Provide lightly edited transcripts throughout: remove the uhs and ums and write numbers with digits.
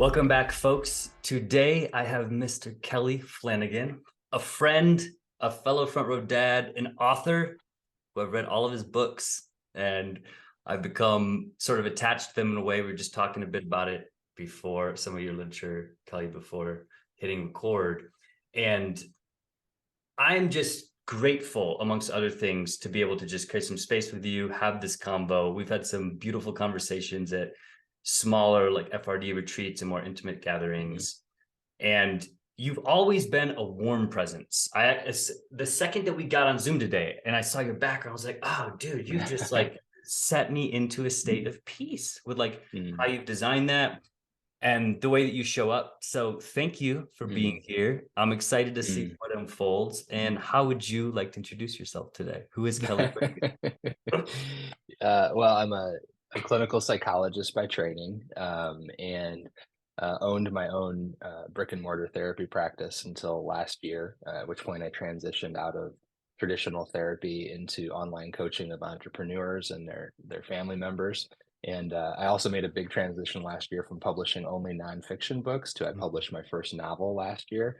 Welcome back, folks. Today I have Mr. Kelly Flanagan, a friend, a fellow front row dad, an author who I've read all of his books, and I've become sort of attached to them in a way. We are just talking a bit about it before, some of your literature, Kelly, before hitting record. And I'm just grateful, amongst other things, to be able to just create some space with you, have this combo. We've had some beautiful conversations at smaller like FRD retreats and more intimate gatherings. And you've always been a warm presence. The second that we got on Zoom today and I saw your background, I was like, oh, dude, you've just like set me into a state of peace with like how you've designed that and the way that you show up. So thank you for being here. I'm excited to see what unfolds. And how would you like to introduce yourself today? Who is Kelly? Well, I'm a clinical psychologist by training, and owned my own brick and mortar therapy practice until last year, at which point I transitioned out of traditional therapy into online coaching of entrepreneurs and their family members. And I also made a big transition last year from publishing only nonfiction books to I published my first novel last year.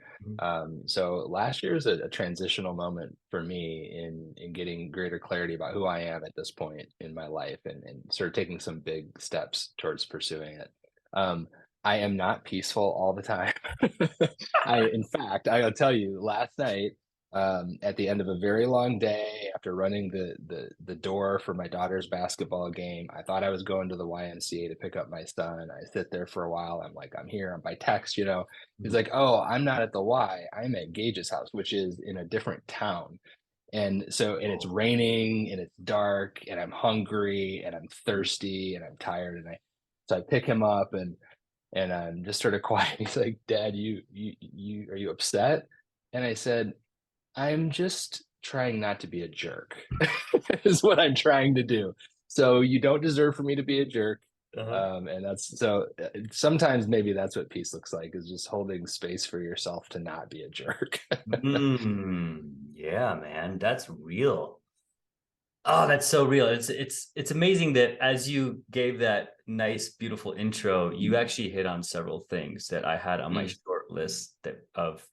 So last year is a transitional moment for me in getting greater clarity about who I am at this point in my life and sort of taking some big steps towards pursuing it. I am not peaceful all the time. In fact, I'll tell you, last night, at the end of a very long day, after running the door for my daughter's basketball game, I thought I was going to the YMCA to pick up my son. I sit there for a while. I'm like, I'm here. I'm by text. He's like, oh, I'm not at the Y. I'm at Gage's house, which is in a different town. And it's raining and it's dark and I'm hungry and I'm thirsty and I'm tired so I pick him up and I'm just sort of quiet. He's like, Dad, you are you upset? And I said, I'm just trying not to be a jerk, is what I'm trying to do. So you don't deserve for me to be a jerk. Uh-huh. And that's so sometimes maybe that's what peace looks like is just holding space for yourself to not be a jerk. Yeah, man, that's real. Oh, that's so real. It's amazing that as you gave that nice, beautiful intro, you actually hit on several things that I had on my Mm, short list of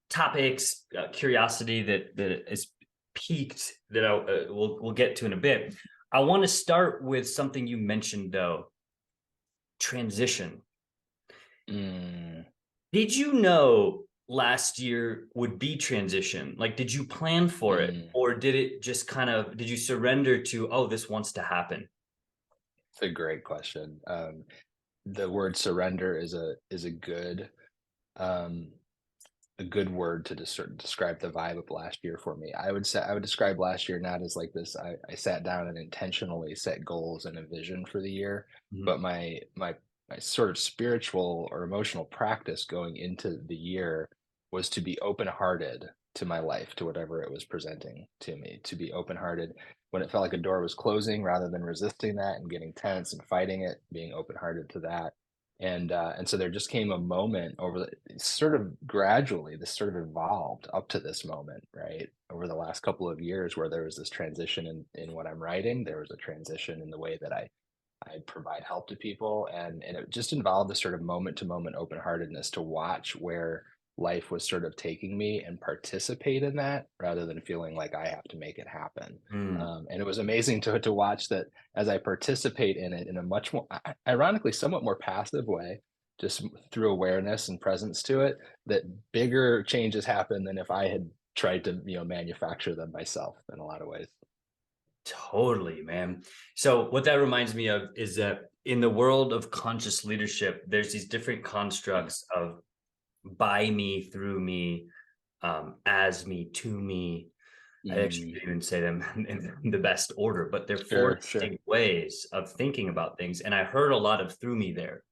topics, curiosity that is peaked that we'll get to in a bit. I want to start with something you mentioned though, transition. mm, Did you know last year would be transition? Like, did you plan for it, mm. or did it just did you surrender to, oh, this wants to happen? It's a great question. The word surrender um, a good word to describe the vibe of last year for me. I would describe last year not as like this. I sat down and intentionally set goals and a vision for the year, Mhm. but my sort of spiritual or emotional practice going into the year was to be open-hearted to my life, to whatever it was presenting to me, to be open-hearted when it felt like a door was closing rather than resisting that and getting tense and fighting it, being open-hearted to that. And so there just came a moment sort of gradually, this sort of evolved up to this moment, right? Over the last couple of years where there was this transition in what I'm writing, there was a transition in the way that I provide help to people, and it just involved this sort of moment to moment open heartedness to watch where life was sort of taking me and participate in that rather than feeling like I have to make it happen. Mm. And it was amazing to watch that as I participate in it in a much more ironically somewhat more passive way, just through awareness and presence to it, that bigger changes happen than if I had tried to manufacture them myself in a lot of ways. Totally, man. So what that reminds me of is that in the world of conscious leadership, there's these different Mm, constructs of by me, through me, as me, to me. I actually mm, didn't even say them in the best order, but they're four sure, sure. distinct ways of thinking about things. And I heard a lot of through me there.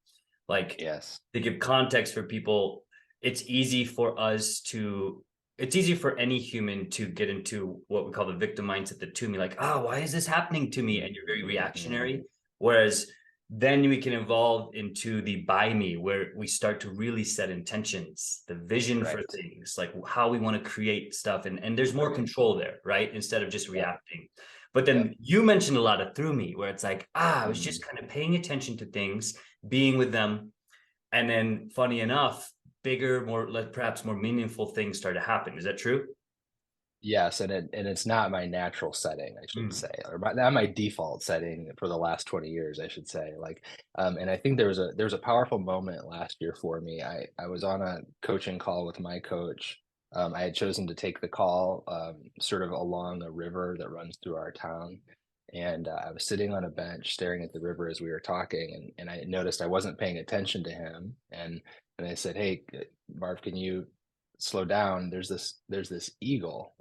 Like, Yes. to give context for people, it's easy for us to it's easy for any human to get into what we call the victim mindset, the to me, like, oh, why is this happening to me? And you're very Mm, reactionary. Whereas then we can evolve into the by me, where we start to really set intentions, the vision for right. things, like how we want to create stuff. And there's more control there, right? Instead of just Yep. reacting. But Yep. then you mentioned a lot of through me, where it's like, I was Mm, just kind of paying attention to things, being with them, And then, funny enough, bigger, more perhaps more meaningful things start to happen. Is that true? Yes, and it's not my natural setting, I should Mm. say, or not my default setting for the last 20 years, I should say. And I think there was a powerful moment last year for me. I was on a coaching call with my coach. I had chosen to take the call sort of along a river that runs through our town. And I was sitting on a bench staring at the river as we were talking, and I noticed I wasn't paying attention to him. And I said, "Hey, Marv, can you slow down? There's this eagle,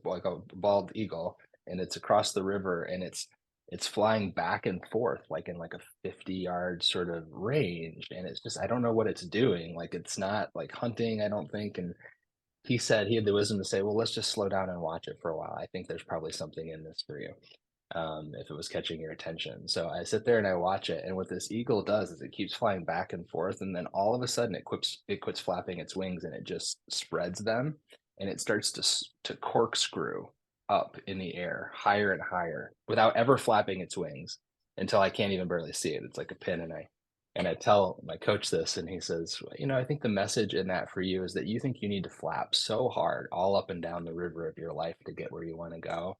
like a bald eagle, and it's across the river, and it's flying back and forth like in like a 50-yard sort of range, and it's just I don't know what it's doing. Like it's not like hunting, I don't think." And he said he had the wisdom to say, "Well, let's just slow down and watch it for a while. I think there's probably something in this for you." If it was catching your attention. So I sit there and I watch it, and what this eagle does is it keeps flying back and forth, and then all of a sudden it quits flapping its wings, and it just spreads them, and it starts to corkscrew up in the air higher and higher without ever flapping its wings until I can't even barely see it. It's like a pin, and I tell my coach this, and he says, "Well, I think the message in that for you is that you think you need to flap so hard all up and down the river of your life to get where you want to go.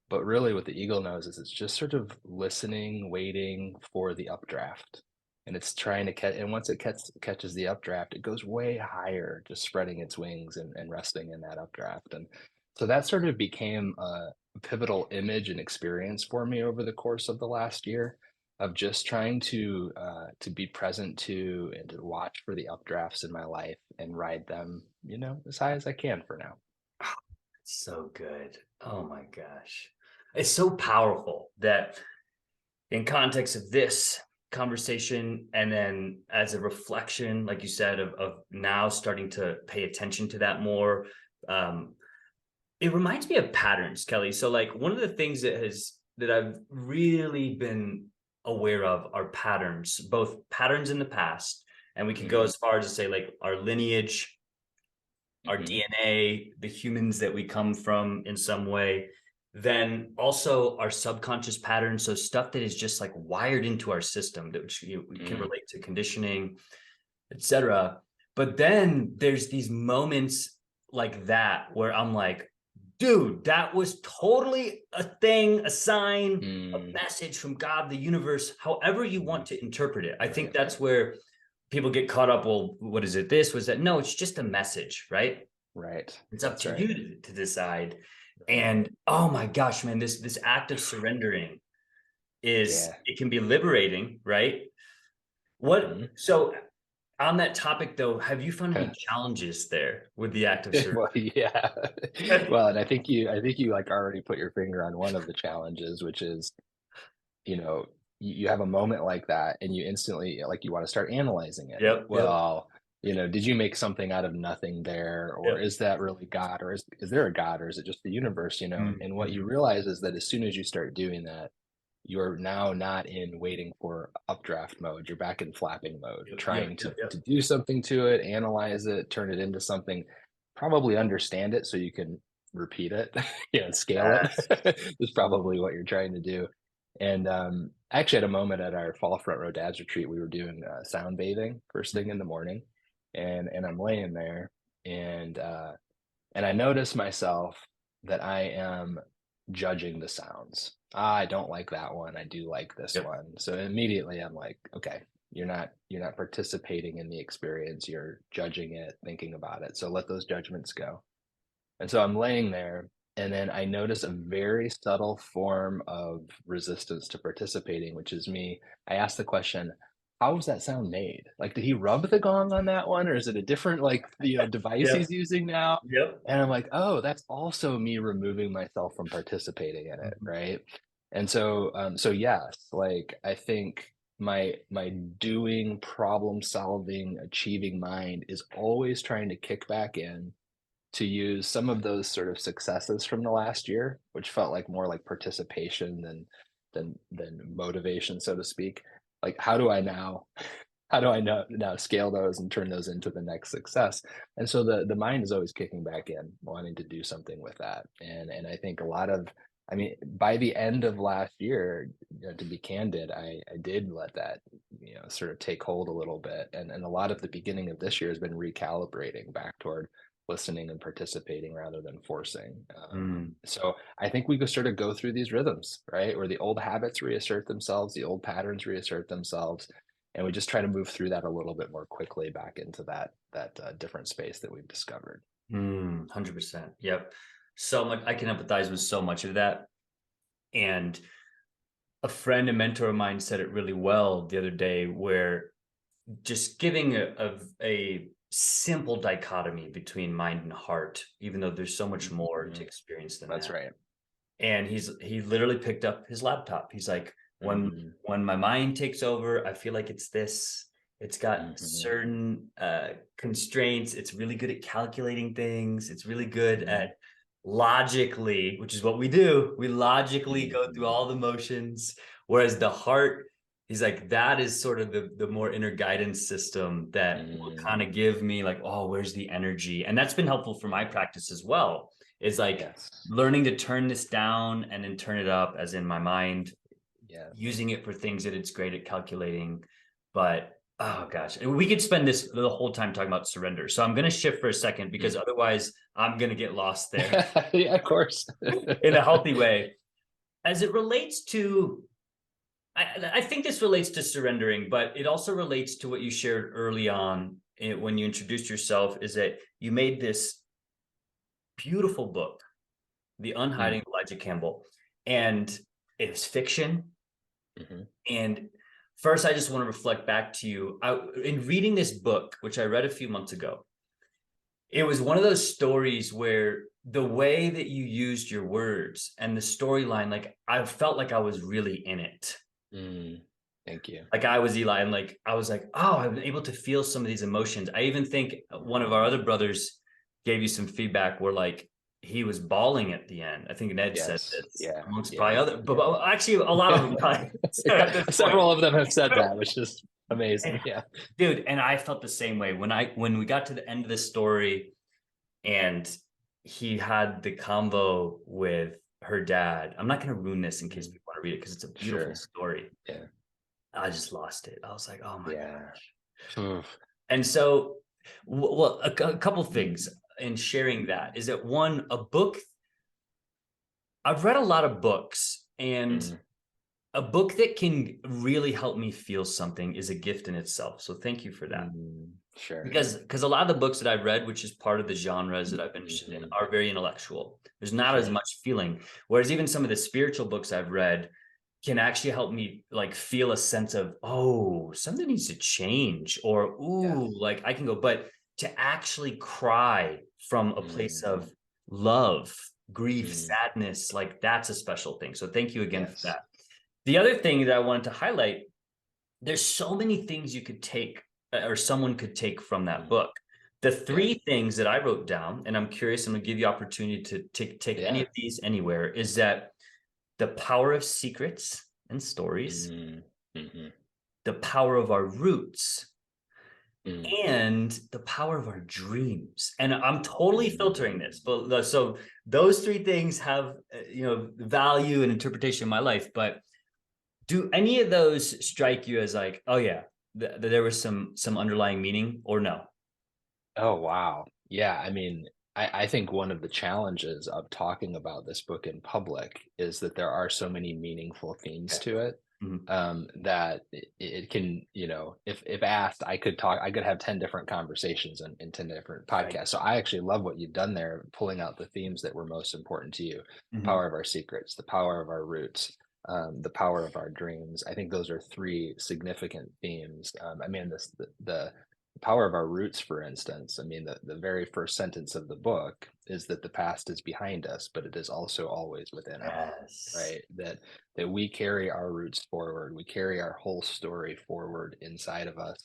But really, what the eagle knows is it's just sort of listening, waiting for the updraft. And it's trying to catch, and once it catches the updraft, it goes way higher, just spreading its wings and resting in that updraft." And so that sort of became a pivotal image and experience for me over the course of the last year of just trying to be present to and to watch for the updrafts in my life and ride them, as high as I can for now. So good. Oh my gosh. It's so powerful that in context of this conversation and then as a reflection, like you said, of now starting to pay attention to that more. Um, it reminds me of patterns, Kelly. So like one of the things that I've really been aware of are patterns, both patterns in the past, and we could go Hmm. as far as to say like our lineage, our Hmm. DNA, the humans that we come from in some way, then also our subconscious patterns. So stuff that is just like wired into our system that which we can Mm. relate to conditioning, etc. But then there's these moments like that where I'm like, dude, that was totally a thing, a sign, a Mm. message from God, the universe, however you want Mhm. to interpret it. I think Right. that's where people get caught up. Well, what is it? This was that? No, it's just a message, right? Right. It's up That's to right. you to decide. Right. And oh my gosh, man, this act of surrendering is Yeah. it can be liberating, right? What Mhm. so on that topic though, have you found any challenges there with the act of surrender? Well, yeah. Well, and I think you like already put your finger on one of the challenges, which is, you know, you have a moment like that and you instantly like you want to start analyzing it. Yep, yep, Well, did you make something out of nothing there? Or yep. is that really God? Or is there a God? Or is it just the universe? And what you Mhm. realize is that as soon as you start doing that, you're now not in waiting for updraft mode. You're back in flapping mode, Yep, yep, trying to yep, yep. to do something to it, analyze it, turn it into something, probably understand it so you can repeat it, scale it. Yes. Is probably what you're trying to do. And I actually had a moment at our fall front row dads retreat. We were doing sound bathing first thing in the morning, and I'm laying there, and I notice myself that I am judging the sounds. "Ah, I don't like that one. I do like this Yep. one." So immediately I'm like, okay, you're not participating in the experience. You're judging it, thinking about it. So let those judgments go. And so I'm laying there, and then I notice a very subtle form of resistance to participating, which is me. I ask the question, how was that sound made? Like, did he rub the gong on that one, or is it a different, like, device Yep. he's using now? Yep. And I'm like, oh, that's also me removing myself from participating in it, Mhm. right? And so yes, like I think my doing, problem solving, achieving mind is always trying to kick back in to use some of those sort of successes from the last year, which felt like more like participation than motivation, so to speak. Like, how do I now scale those and turn those into the next success? And so the mind is always kicking back in, wanting to do something with that. And I think a lot of I mean, by the end of last year, to be candid, I did let that sort of take hold a little bit. And a lot of the beginning of this year has been recalibrating back toward listening and participating rather than forcing. Mm, So I think we could sort of go through these rhythms, right? Where the old habits reassert themselves, the old patterns reassert themselves, and we just try to move through that a little bit more quickly back into that different space that we've discovered. 100%. Yep. So much. I can empathize with so much of that. And a friend and mentor of mine said it really well the other day, where just giving a simple dichotomy between mind and heart, even though there's so much more to Mhm. experience than That's that. right. And he literally picked up his laptop. He's like, Mhm. when my mind takes over, I feel like it's this. It's got Mhm. certain constraints. It's really good at calculating things. It's really good Mhm. at logically, which is what we do. We logically go through Mhm. all the motions. Whereas the heart, he's like, that is sort of the more inner guidance system that will kind of Mm. give me like, oh, where's the energy? And that's been helpful for my Yeah. practice as well. Is like Yes. learning to turn this down and then turn it up, as in my mind, Yes. using it for things that it's great at calculating. But oh gosh, we could spend this the whole time talking about surrender. So I'm going to shift for a second, because Mm. otherwise I'm going to get lost there Yeah, of course. in a healthy way. As it relates to, I think this relates to surrendering, but it also relates to what you shared early on when you introduced yourself, is that you made this beautiful book, The Mm. Unhiding Elijah Campbell. And it was fiction. Mhm. And first, I just want to reflect back to you. In reading this book, which I read a few months ago, it was one of those stories where the way that you used your words and the storyline, like I felt like I was really in it. Mm. Thank you. Like I was Eli, and like I was like, oh, I'm able to feel some of these emotions. I even think one of our Mhm. other brothers gave you some feedback where like he was bawling at the end. I think Ned said Yes. this Yeah. amongst probably Yeah. other, Yeah. but actually a lot of them probably said at this point. Several of them have said that, which is amazing. Yeah. Dude, and I felt the same way when we got to the end of the story and he had the combo with her dad. I'm not going to ruin this in case Mhm. people want to read it, because it's a beautiful Sure. story. Yeah. I just lost it. I was like, oh my Yeah. gosh. Oof. And so, well, a couple things in sharing that is that, one, a book. I've read a lot of books, and Mm. a book that can really help me feel something is a gift in itself. So thank you for that. Mm. Sure. Because a lot of the books that I've read, which is part of the genres that I've been interested in, Mhm. are very intellectual. There's not as Sure. much feeling. Whereas even some of the spiritual books I've read can actually help me like feel a sense of, oh, something needs to change, or Yeah. ooh, like I can go. But to actually cry from a place Mm. of love, grief, Mm. sadness, like that's a special thing. So thank you again for Yes. that. The other thing that I wanted to highlight, there's so many things you could take, or someone could take from that Mm. book. The Yeah. three things that I wrote down, and I'm curious, I'm going to give you opportunity to take any Yeah. of these anywhere, is that the power of secrets and stories, Mm. Mhm. the power of our roots, Mm. and the power of our dreams. And I'm totally filtering Mm. this, but so those three things have value and interpretation in my life. But do any of those strike you as like, oh yeah, there was some underlying meaning, or no? Oh, wow. Yeah, I mean, I think one of the challenges of talking about this book in public is that there are so many meaningful themes Okay. to it, Mhm. that it can, if asked, I could have 10 different conversations in 10 different Right. podcasts. So I actually love what you've done there, pulling out the themes that were most important to you: the Mhm. power of our secrets, the power of our roots, the power of our dreams. I think those are three significant themes. I mean, the power of our roots, for instance. I mean, the very first sentence of the book is that the past is behind us, but it is also always within us, Yes. right? That we carry our roots forward, we carry our whole story forward inside of us.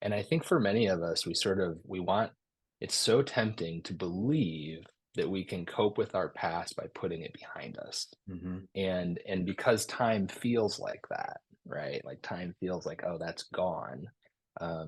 And I think for many of us, we want, it's so tempting to believe that we can cope with our past by putting it behind us. Mhm. And because time feels like that, right? Like time feels like, oh, that's gone.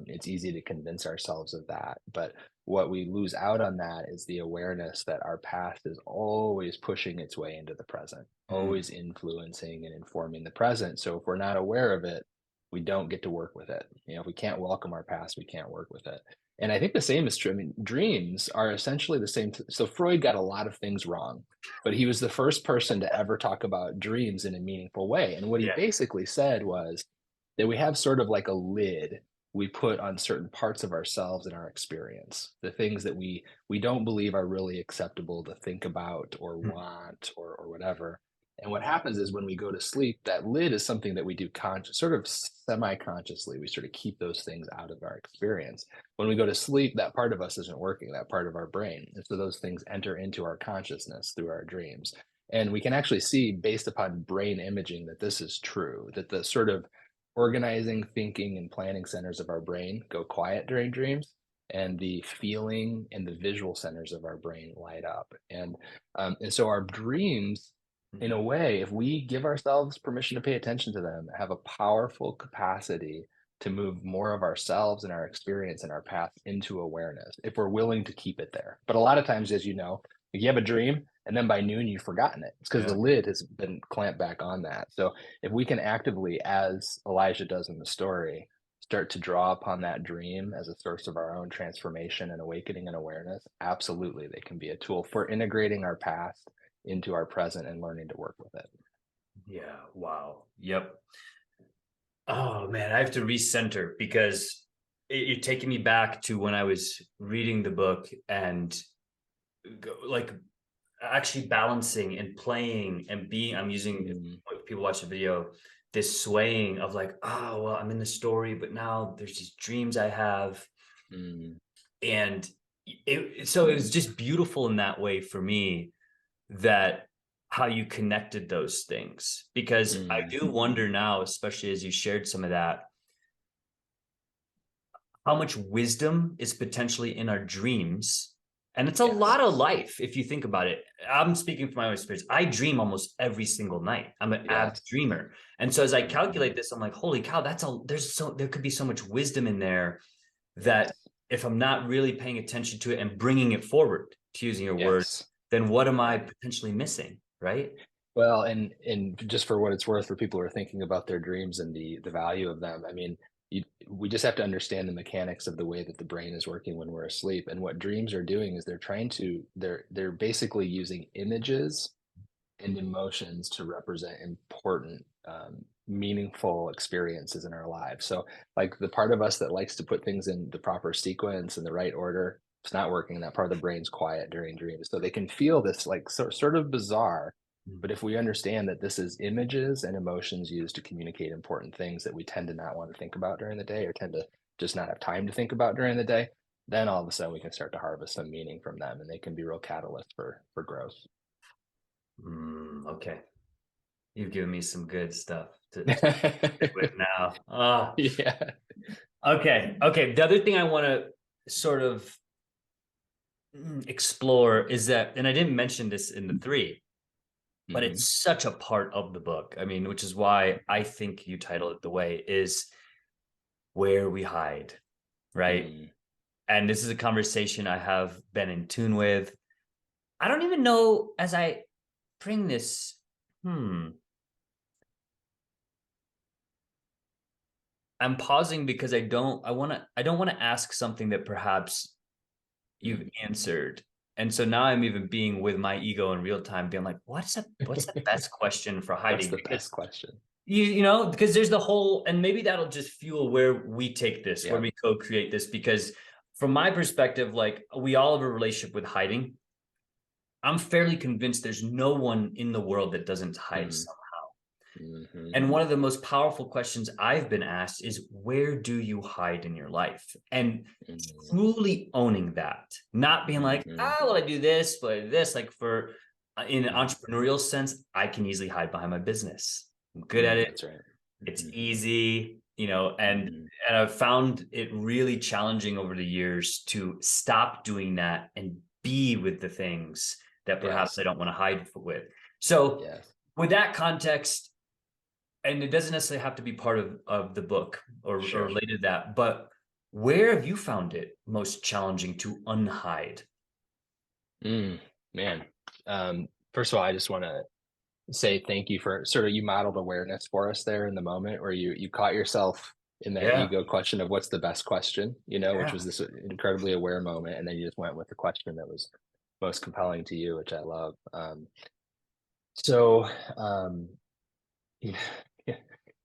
It's easy to convince ourselves of that. But what we lose out on that is the awareness that our past is always pushing its way into the present, Mm. always influencing and informing the present. So if we're not aware of it, we don't get to work with it. If we can't welcome our past, we can't work with it. And I think the same is true. I mean, dreams are essentially the same. So Freud got a lot of things wrong, but he was the first person to ever talk about dreams in a meaningful way. And what he Yeah. basically said was that we have sort of like a lid we put on certain parts of ourselves and our experience, the things that we don't believe are really acceptable to think about or Mm. want or whatever. And what happens is when we go to sleep, that lid is something that we do sort of semi-consciously. We sort of keep those things out of our experience. When we go to sleep, that part of us isn't working, that part of our brain. And so those things enter into our consciousness through our dreams. And we can actually see, based upon brain imaging, that this is true, that the sort of organizing, thinking, and planning centers of our brain go quiet during dreams, and the feeling and the visual centers of our brain light up. And so our dreams, in a Mhm. way, if we give ourselves permission to pay attention to them, have a powerful capacity to move more of ourselves and our experience and our path into awareness if we're willing to keep it there. But a lot of times, as you know, you have a dream and then by noon you've forgotten it. It's because the Yeah. lid has been clamped back on that. So if we can actively, as Elijah does in the story, start to draw upon that dream as a source of our own transformation and awakening and awareness, absolutely they can be a tool for integrating our past into our present and learning to work with it. Yeah. Wow. Yep. Oh man, I have to recenter because you're taking me back to when I was reading the book and like actually balancing and playing and being. I'm using, Mm, if people watch the video, this swaying of like, oh well, I'm in the story, but now there's these dreams I have, mm, and so it was just beautiful in that way for me, that how you connected those things, because I mm, do wonder now, especially as you shared some of that, how much wisdom is potentially in our dreams. And it's a yes. lot of life if you think about it. I'm speaking from my own experience. I dream almost every single night. I'm an avid Yes. dreamer. And so as I Hmm. calculate this, I'm like, holy cow, there could be so much wisdom in there that Yes. if I'm not really paying attention to it and bringing it forward, to using your word, Yes. then what am I Yeah. potentially missing? Right? Well, and just for what it's worth, for people who are thinking about their dreams and the value of them, I mean, we just have to understand the mechanics of the way that the brain is working when we're asleep. And what dreams are doing is they're basically using images and emotions to represent important, meaningful experiences in our lives. So, like the part of us that likes to put things in the proper sequence in the right order, it's not working. That part of the brain's quiet during dreams, so they can feel this like sort of bizarre. But if we understand that this is images and emotions used to communicate important things that we tend to not want to think about during the day, or tend to just not have time to think about during the day, then all of a sudden we can start to harvest some meaning from them, and they can be real catalysts for growth. Okay. You've given me some good stuff to sit with now. Yeah. Okay. Okay. The other thing I want to sort of explore is that, and I didn't mention this in the three, but Mhm. it's such a part of the book. I mean, which is why I think you titled it the way, is where we hide, right? Mm. And this is a conversation I have been in tune with. I don't even know as I bring this, hmm, I'm pausing because I don't want to ask something that perhaps you've Mm. answered. And so now I'm even being with my ego in real time, being like, what's the best question for What's hiding? the Because best question? you know, because there's the whole, and maybe that'll just fuel where we take this, where Yeah. we co-create this. Because from my perspective, like we all have a relationship with hiding. I'm fairly convinced there's no one in the world that doesn't hide Mhm. somehow. Mhm. And one of the most powerful questions I've been asked is, where do you hide in your life? And Mhm. truly owning that, not being like, Mhm. well, I do this, but I do this. Like for in an Mhm. entrepreneurial sense, I can easily hide behind my business. I'm good at Mm, it. that's right. It's Mhm. easy, you know, Mhm. and I've found it really challenging over the years to stop doing that and be with the things that perhaps Yes. I don't want to hide with. So Yes. with that context, and it doesn't necessarily have to be part of the book or Sure. related to that, but where have you found it most challenging to unhide? Mm, man. First of all, I just wanna say thank you for sort of, you modeled awareness for us there in the moment where you caught yourself in that Yeah, ego question of what's the best question, you know, which yeah. was this incredibly aware moment, and then you just went with the question that was most compelling to you, which I love. So um you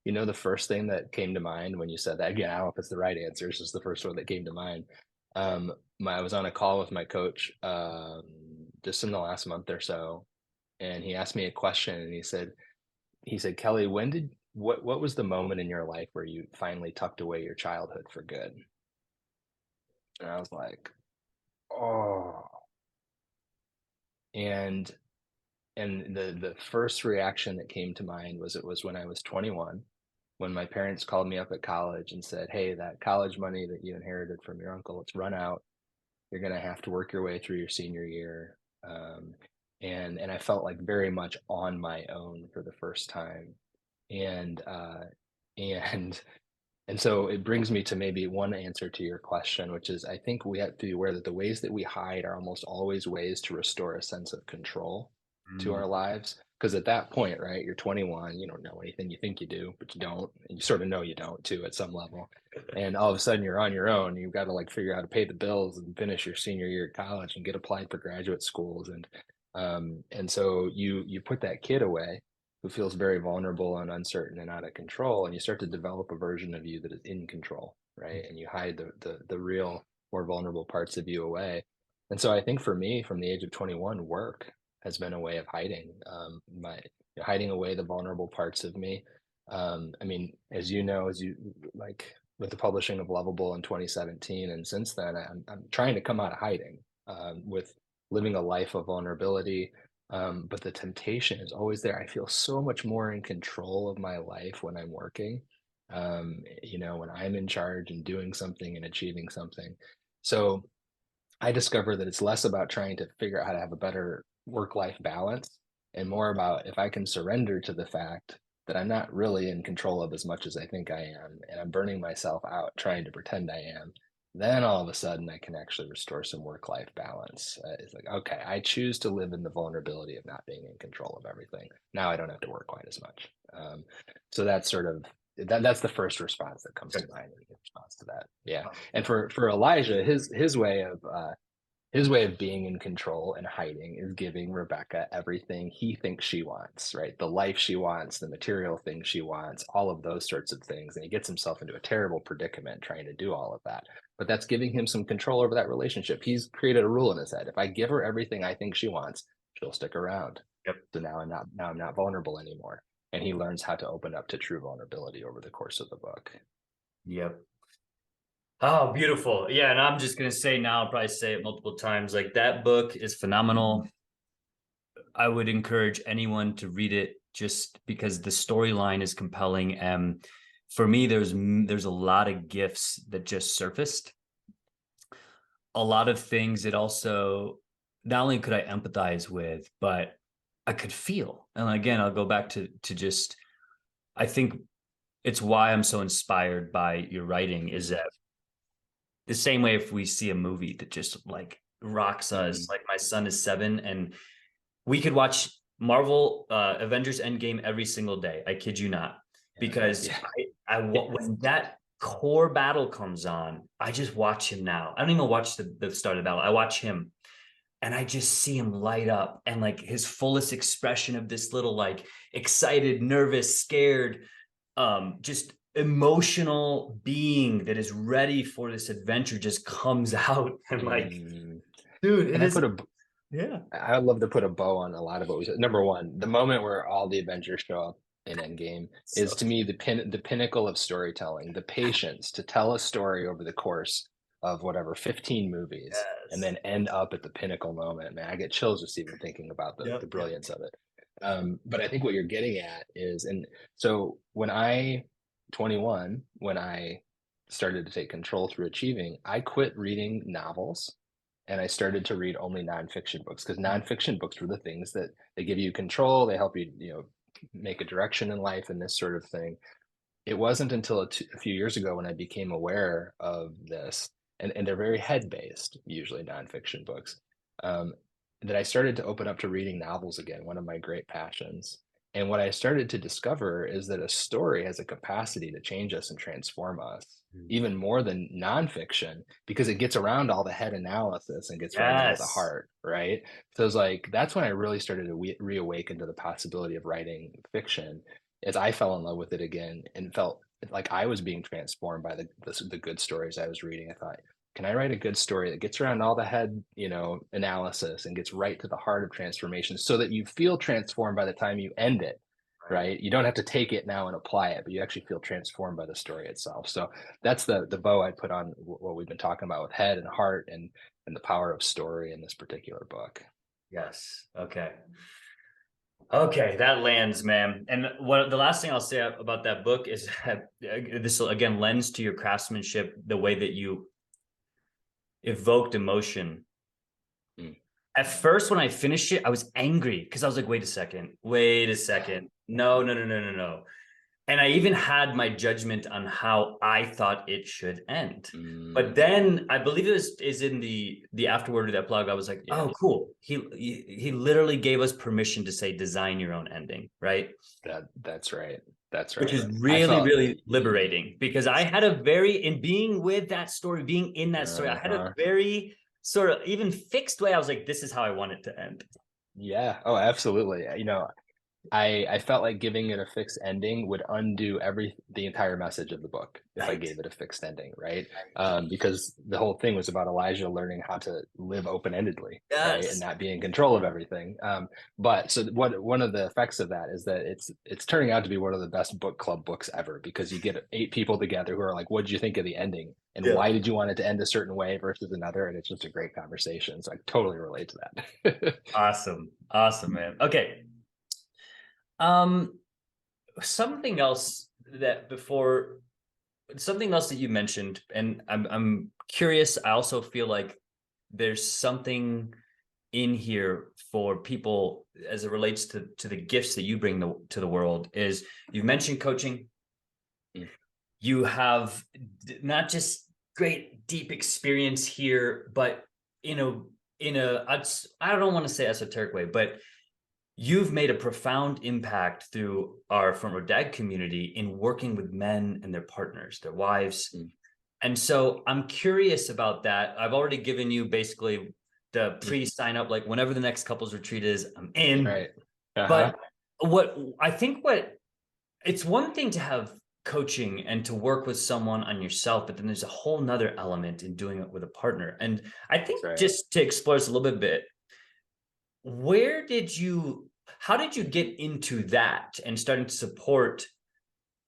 you know, the first thing that came to mind when you said that, again, I don't know if it's the right answer, it's just the first one that came to mind. I was on a call with my coach just in the last month or so, and he asked me a question, and he said, Kelly, what was the moment in your life where you finally tucked away your childhood for good? And I was like, oh, and the first reaction that came to mind was, it was when I was 21, when my parents called me up at college and said, "Hey, that college money that you inherited from your uncle, it's run out. You're gonna have to work your way through your senior year." And I felt like very much on my own for the first time. And and and so it brings me to maybe one answer to your question, which is, I think we have to be aware that the ways that we hide are almost always ways to restore a sense of control to Mm, our lives. Because at that point, right, you're 21, you don't know anything. You think you do, but you don't. And you sort of know you don't too at some level. And all of a sudden you're on your own. You've got to like figure out how to pay the bills and finish your senior year at college and get applied for graduate schools. And so you put that kid away who feels very vulnerable and uncertain and out of control, and you start to develop a version of you that is in control, right? And you hide the real, more vulnerable parts of you away. And so I think for me, from the age of 21, work has been a way of hiding hiding away the vulnerable parts of me. I mean, as you know, as you like with the publishing of Lovable in 2017, and since then, I'm trying to come out of hiding with living a life of vulnerability, but the temptation is always there. I feel so much more in control of my life when I'm working, when I'm in charge and doing something and achieving something. So I discover that it's less about trying to figure out how to have a better work-life balance and more about, if I can surrender to the fact that I'm not really in control of as much as I think I am, and I'm burning myself out trying to pretend I am, then all of a sudden I can actually restore some work-life balance. It's like, okay, I choose to live in the vulnerability of not being in control of everything. Now I don't have to work quite as much. So that's sort of that's the first response that comes to good. mind in response to that. Yeah. And for Elijah, his way of being in control and hiding is giving Rebecca everything he thinks she wants, right? The life she wants, the material things she wants, all of those sorts of things. And he gets himself into a terrible predicament trying to do all of that. But that's giving him some control over that relationship. He's created a rule in his head. If I give her everything I think she wants, she'll stick around. Yep. So now I'm not vulnerable anymore. And he learns how to open up to true vulnerability over the course of the book. Yep. Oh, beautiful. Yeah, and I'm just gonna say now, I'll probably say it multiple times. Like that book is phenomenal. I would encourage anyone to read it just because the storyline is compelling. And for me, there's a lot of gifts that just surfaced. A lot of things that also not only could I empathize with, but I could feel. And again, I'll go back to just I think it's why I'm so inspired by your writing is that the same way if we see a movie that just like rocks us, Mm-hmm. like my son is 7 and we could watch Marvel Avengers Endgame every single day. I kid you not, Yeah. because Yeah. when that core battle comes on, I just watch him now. I don't even watch the start of the battle. I watch him and I just see him light up and like his fullest expression of this little like excited, nervous, scared, just emotional being that is ready for this adventure just comes out and like, Mm. dude, it And I is put a yeah. I would love to put a bow on a lot of what we said. Number one, the moment where all the Avengers show up in Endgame is So to me the pinnacle of storytelling. The patience to tell a story over the course of whatever 15 movies and yes. then end up at the pinnacle moment. Man, I get chills just even thinking about the Yep. Yep. brilliance of it. But I think what you're getting at is, and so when I 21, when I started to take control through achieving, I quit reading novels and I started to read only nonfiction books, because nonfiction books were the things that they give you control, they help you, make a direction in life and this sort of thing. It wasn't until a few years ago when I became aware of this, and they're very head based, usually nonfiction books, that I started to open up to reading novels again, one of my great passions. And what I started to discover is that a story has a capacity to change us and transform us Mm. even more than nonfiction because it gets around all the head analysis and gets right into the Yes. heart, right? So it's like that's when I really started to reawaken to the possibility of writing fiction as I fell in love with it again and felt like I was being transformed by the good stories I was reading. I thought, can I write a good story that gets around all the head, analysis and gets right to the heart of transformation so that you feel transformed by the time you end it, Right. right? You don't have to take it now and apply it, but you actually feel transformed by the story itself. So that's the bow I put on what we've been talking about with head and heart and the power of story in this particular book. Yes. Okay. Okay, that lands, man. And what the last thing I'll say about that book is that this will again lends to your craftsmanship, the way that you evoked emotion. Mm, At first, when I finished it, I was angry because I was like, wait a second. No, no, no, no, no, no. And I even had my judgment on how I thought it should end. But mm, then I believe it is in the afterword of that blog. I was like, yeah, oh, cool. He literally gave us permission to say design your own ending, right? that's right. That's Which right. is I really, felt, really liberating because I had a very, in being with that story, being in that story, I had a uh-huh. very sort of even fixed way. I was like, this is how I want it to end. Yeah. Oh, absolutely. I felt like giving it a fixed ending would undo the entire message of the book if I Right. gave it a fixed ending, right? Because the whole thing was about Elijah learning how to live open-endedly, right, and Yes. not be in control of everything. But so what one of the effects of that is that it's turning out to be one of the best book club books ever because you get 8 people together who are like, "What did you think of the ending? And Yeah. why did you want it to end a certain way versus another?" And it's just a great conversation. So I totally relate to that. Awesome. Awesome, man. Okay. Um, something else that before something else that you mentioned, and I'm curious. I also feel like there's something in here for people as it relates to the gifts that you bring to the world. Is you've mentioned coaching. Mm, You have not just great deep experience here, but in a I don't want to say esoteric way, but you've made a profound impact through our front row dad community in working with men and their partners, their wives. mm, And so I'm curious about that. I've already given you basically the mm. pre-sign up, like whenever the next couples retreat is, I'm in. Right. Uh-huh. But what I think what it's one thing to have coaching and to work with someone on yourself, but then there's a whole nother element in doing it with a partner. And I That's think right. just to explore this a little bit, where did you how did you get into that and starting to support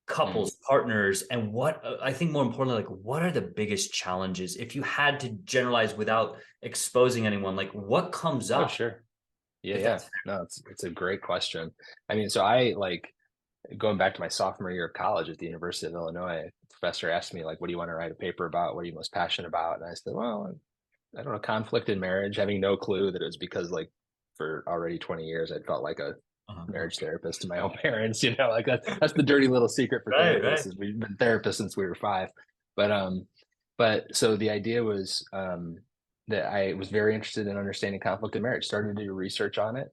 Mm. couples, partners, and what I think more importantly, like what are the biggest challenges if you had to generalize without exposing anyone, like what comes Oh, up sure. Yeah, if yeah. that's No, it's a great question. I mean, so I like going back to my sophomore year of college at the University of Illinois, a professor asked me like, what do you want to write a paper about? What are you most passionate about? And I said, well, I don't know, conflict in marriage, having no clue that it was because like for already 20 years I'd felt like a uh-huh. marriage therapist to my own parents, like that's the dirty little secret for Right, therapists right. is we've been therapists since we were 5. But so the idea was that I was very interested in understanding conflict in marriage, started to do research on it,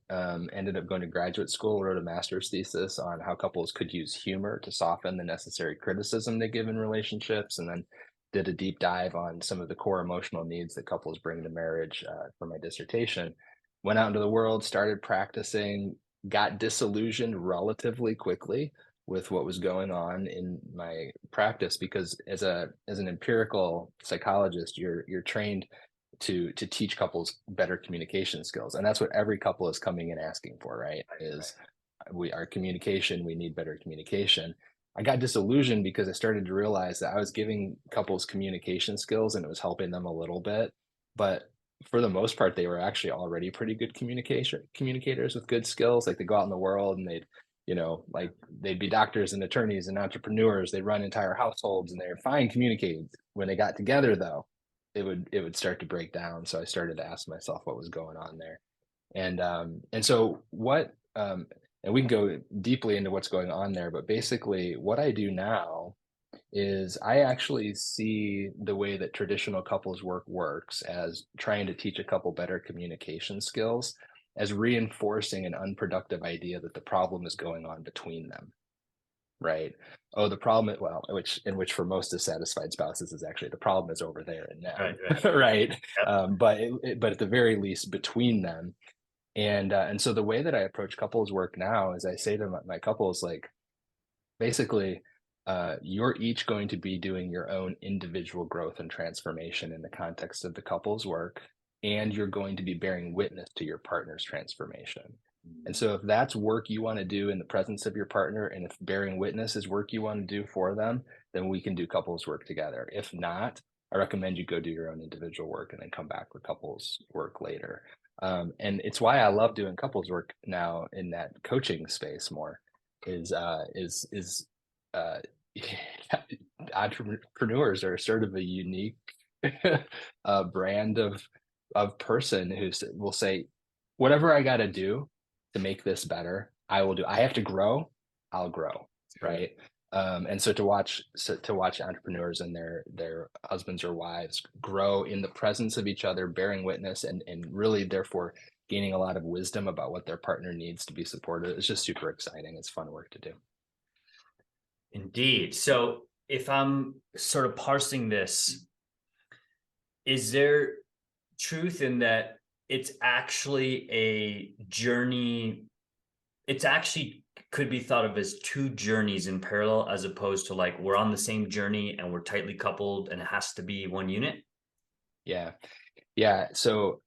ended up going to graduate school, wrote a master's thesis on how couples could use humor to soften the necessary criticism they give in relationships, and then did a deep dive on some of the core emotional needs that couples bring to marriage for my dissertation. Went out into the world, started practicing, got disillusioned relatively quickly with what was going on in my practice because as an empirical psychologist, you're trained to teach couples better communication skills, and that's what every couple is coming in asking for, right? Is we our communication, we need better communication. I got disillusioned because I started to realize that I was giving couples communication skills and it was helping them a little bit, but for the most part they were actually already pretty good communication communicators with good skills. Like they go out in the world and like they'd be doctors and attorneys and entrepreneurs, they run entire households and they're fine communicating. When they got together though, it would start to break down. So I started to ask myself what was going on there. And so what and we can go deeply into what's going on there, but basically what I do now is I actually see the way that traditional couples work works as trying to teach a couple better communication skills. as reinforcing an unproductive idea that the problem is going on between them, right? Oh, the problem, well, which for most dissatisfied spouses is actually the problem is over there in Right, them, right. right? Yep. But at the very least between them. And so the way that I approach couples work now is I say to my couples, like, basically, you're each going to be doing your own individual growth and transformation in the context of the couple's work, and you're going to be bearing witness to your partner's transformation. And so, if that's work you want to do in the presence of your partner, and if bearing witness is work you want to do for them, then we can do couples work together. If not, I recommend you go do your own individual work and then come back for couples work later. And it's why I love doing couples work now in that coaching space more is uh, entrepreneurs are sort of a unique brand of person will say, whatever I got to do to make this better, I will do. I have to grow, I'll grow, right? And so to watch entrepreneurs and their husbands or wives grow in the presence of each other, bearing witness, and really therefore gaining a lot of wisdom about what their partner needs to be supported. It's just super exciting. It's fun work to do. Indeed. So if I'm sort of parsing this, is there truth in that it's actually a journey? It's actually could be thought of as two journeys in parallel, as opposed to like we're on the same journey and we're tightly coupled and it has to be one unit. Yeah. Yeah. So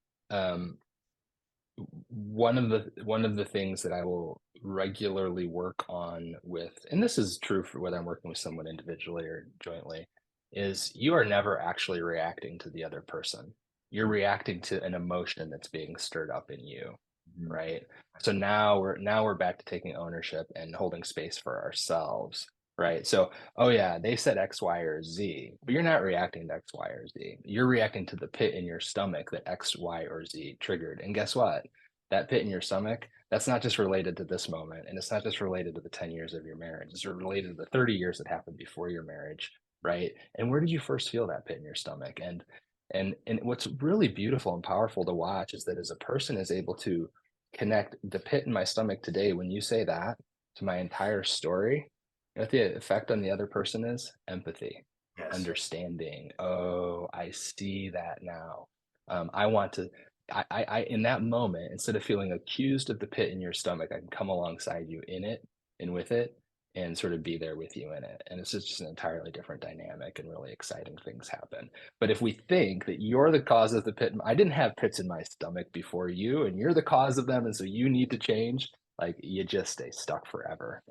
one of the things that I will regularly work on with, and this is true for whether I'm working with someone individually or jointly, is you are never actually reacting to the other person. You're reacting to an emotion that's being stirred up in you, Mhm. right? So now we're back to taking ownership and holding space for ourselves, right? So, oh yeah, they said X, Y, or Z, but you're not reacting to X, Y, or Z. You're reacting to the pit in your stomach that X, Y, or Z triggered. And guess what? That pit in your stomach, that's not just related to this moment, and it's not just related to the 10 years of your marriage. It's related to the 30 years that happened before your marriage, right? And where did you first feel that pit in your stomach? And what's really beautiful and powerful to watch is that as a person is able to connect the pit in my stomach today, when you say that, to my entire story, you know what the effect on the other person is? Empathy, Yes. understanding. Oh, I see that now. I want to, in that moment, instead of feeling accused of the pit in your stomach, I can come alongside you in it and with it and sort of be there with you in it. And it's just an entirely different dynamic, and really exciting things happen. But if we think that you're the cause of the pit, I didn't have pits in my stomach before you, and you're the cause of them, and so you need to change, like, you just stay stuck forever.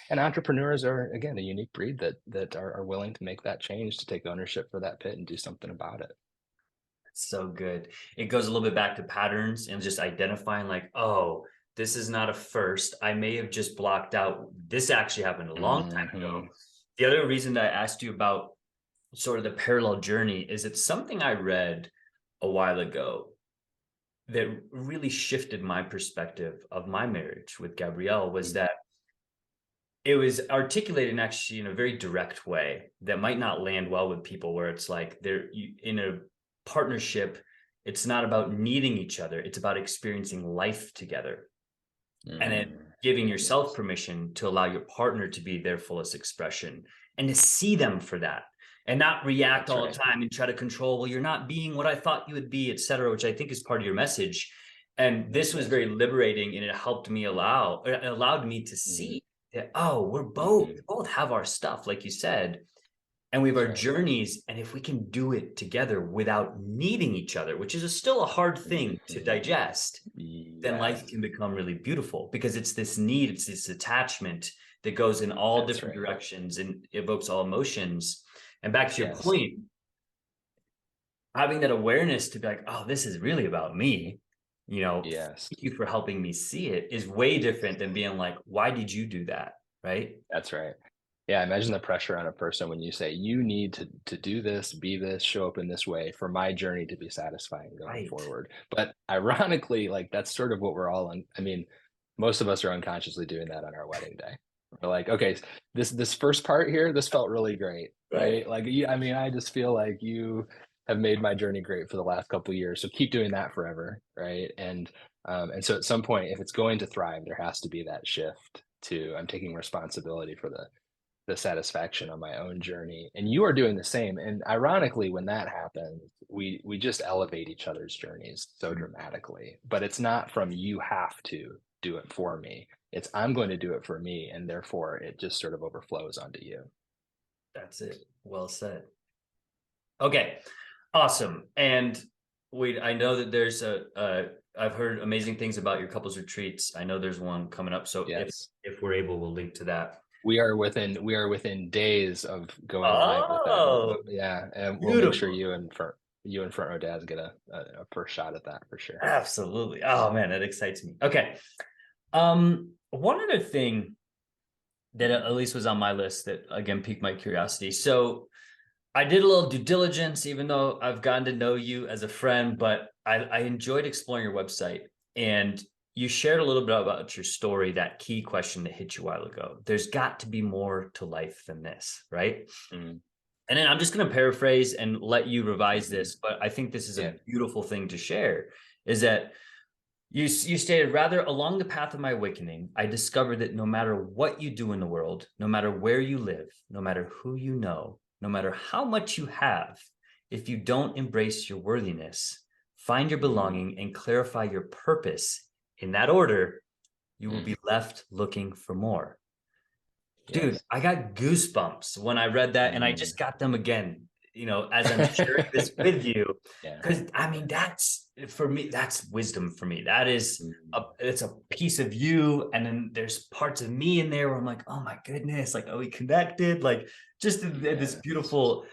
And entrepreneurs are, again, a unique breed that are willing to make that change, to take ownership for that pit and do something about it. So good. It goes a little bit back to patterns and just identifying like, oh, this is not a first. I may have just blocked out. This actually happened a long time ago. Hmm. The other reason that I asked you about sort of the parallel journey is it's something I read a while ago that really shifted my perspective of my marriage with Gabrielle was that it was articulated actually in a very direct way that might not land well with people where it's like in a partnership, it's not about needing each other, it's about experiencing life together, and then giving yourself Yes, permission to allow your partner to be their fullest expression and to see them for that and not react that's all the right. time and try to control, well, you're not being what I thought you would be, etc., which I think is part of your message. And this was Yes. very liberating, and it helped me it allowed me to Hmm. see that, oh, we Hmm. both have our stuff, like you said, and we have That's our right. journeys. And if we can do it together without needing each other, which is still a hard thing to Hmm. digest, then life Yes, can become really beautiful because it's this need, it's this attachment that goes in all that's different right. directions and evokes all emotions. And back to your Yes. point, having that awareness to be like, oh, this is really about me, Yes. thank you for helping me see it, is way different than being like, why did you do that? Right. That's right. Yeah, imagine the pressure on a person when you say, "You need to do this, be this, show up in this way for my journey to be satisfying going Right. forward." But ironically, like, that's sort of what we're all on. I mean, most of us are unconsciously doing that on our wedding day. We're like, "Okay, this first part here, this felt really great, Right. right? Like, I mean, I just feel like you have made my journey great for the last couple of years, so keep doing that forever, right?" And so at some point, if it's going to thrive, there has to be that shift to I'm taking responsibility for the satisfaction on my own journey. And you are doing the same. And ironically, when that happens, we just elevate each other's journeys so Mm, dramatically. But it's not from you have to do it for me. It's I'm going to do it for me, and therefore it just sort of overflows onto you. that's it. Well said. Okay, awesome. And I know that there's I've heard amazing things about your couples retreats. I know there's one coming up. So Yes. if we're able, we'll link to that. We are within days of going live with that. Oh, Yeah, and we'll make sure beautiful. you and front row dads get a first shot at that for sure. Absolutely. Oh man, that excites me. Okay. One other thing that at least was on my list that again piqued my curiosity. So I did a little due diligence, even though I've gotten to know you as a friend, but I enjoyed exploring your website, and you shared a little bit about your story, that key question that hit you a while ago. There's got to be more to life than this, right? Mm, And then I'm just going to paraphrase and let you revise mhm. this, but I think this is Yeah. a beautiful thing to share is that you stated, rather, along the path of my awakening, I discovered that no matter what you do in the world, no matter where you live, no matter who you know, no matter how much you have, if you don't embrace your worthiness, find your Mm, belonging, and clarify your purpose in that order, you will mm, be left looking for more. Dude, yes. I got goosebumps when I read that, and I Mm, just got them again, as I'm sharing this with you. yeah. Because I mean, that's for me, that's wisdom for me. That is Mm, it's a piece of you, and then there's parts of me in there where I'm like, oh my goodness, like, are we connected? Like, just this yes. beautiful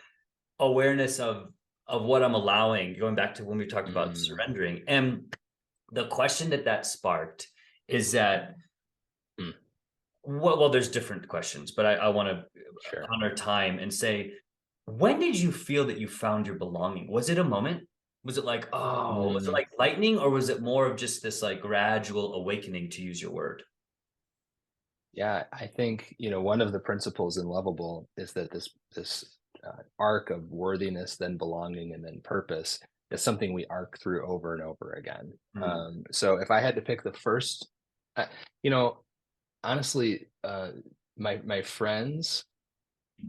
awareness of what I'm allowing, going back to when we talked about Mm, surrendering. And the question that sparked is that, mm, well, there's different questions, but I want to sure. honor time and say, when did you feel that you found your belonging? Was it a moment? Was it like, oh, was it Mm, like lightning, or was it more of just this like gradual awakening, to use your word? yeah, I think, one of the principles in Lovable is that this arc of worthiness, then belonging, and then purpose is something we arc through over and over again. Mm, So if I had to pick the first, uh, you know, honestly, my friends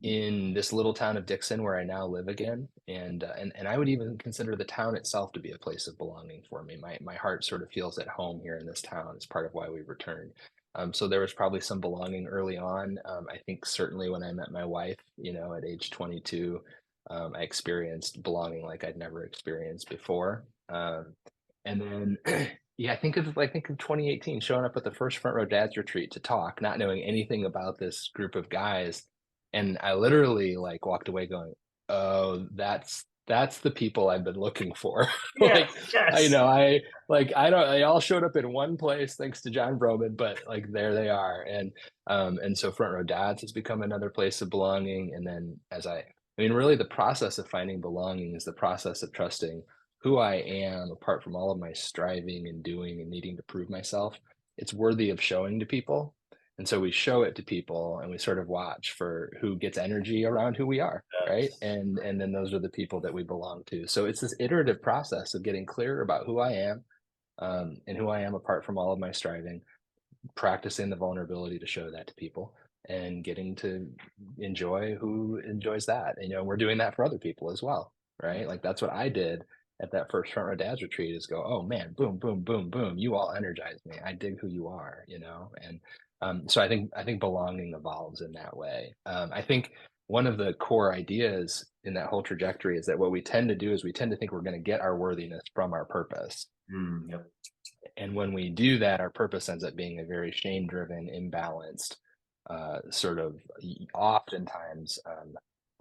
in this little town of Dixon where I now live again, and I would even consider the town itself to be a place of belonging for me. My heart sort of feels at home here in this town. It's part of why we returned. So there was probably some belonging early on. I think certainly when I met my wife, at age 22, I experienced belonging like I'd never experienced before. And then yeah, I think of 2018 showing up at the first Front Row Dads retreat to talk, not knowing anything about this group of guys, and I literally like walked away going, "Oh, that's the people I've been looking for." Like, yes, I yes. know I don't they all showed up in one place thanks to John Broman, but like there they are. And so Front Row Dads has become another place of belonging. And then I mean, really the process of finding belonging is the process of trusting who I am apart from all of my striving and doing and needing to prove myself. It's worthy of showing to people, and so we show it to people and we sort of watch for who gets energy around who we are, right? Yes. And then those are the people that we belong to. So it's this iterative process of getting clear about who I am, and who I am apart from all of my striving, practicing the vulnerability to show that to people, and getting to enjoy who enjoys that. And, we're doing that for other people as well, right? Like that's what I did at that first Front Row Dads retreat is go, oh man, boom, boom, boom, boom. You all energize me. I dig who you are. And so I think belonging evolves in that way. I think one of the core ideas in that whole trajectory is that what we tend to do is we tend to think we're going to get our worthiness from our purpose, Yep. and when we do that, our purpose ends up being a very shame driven, imbalanced, sort of oftentimes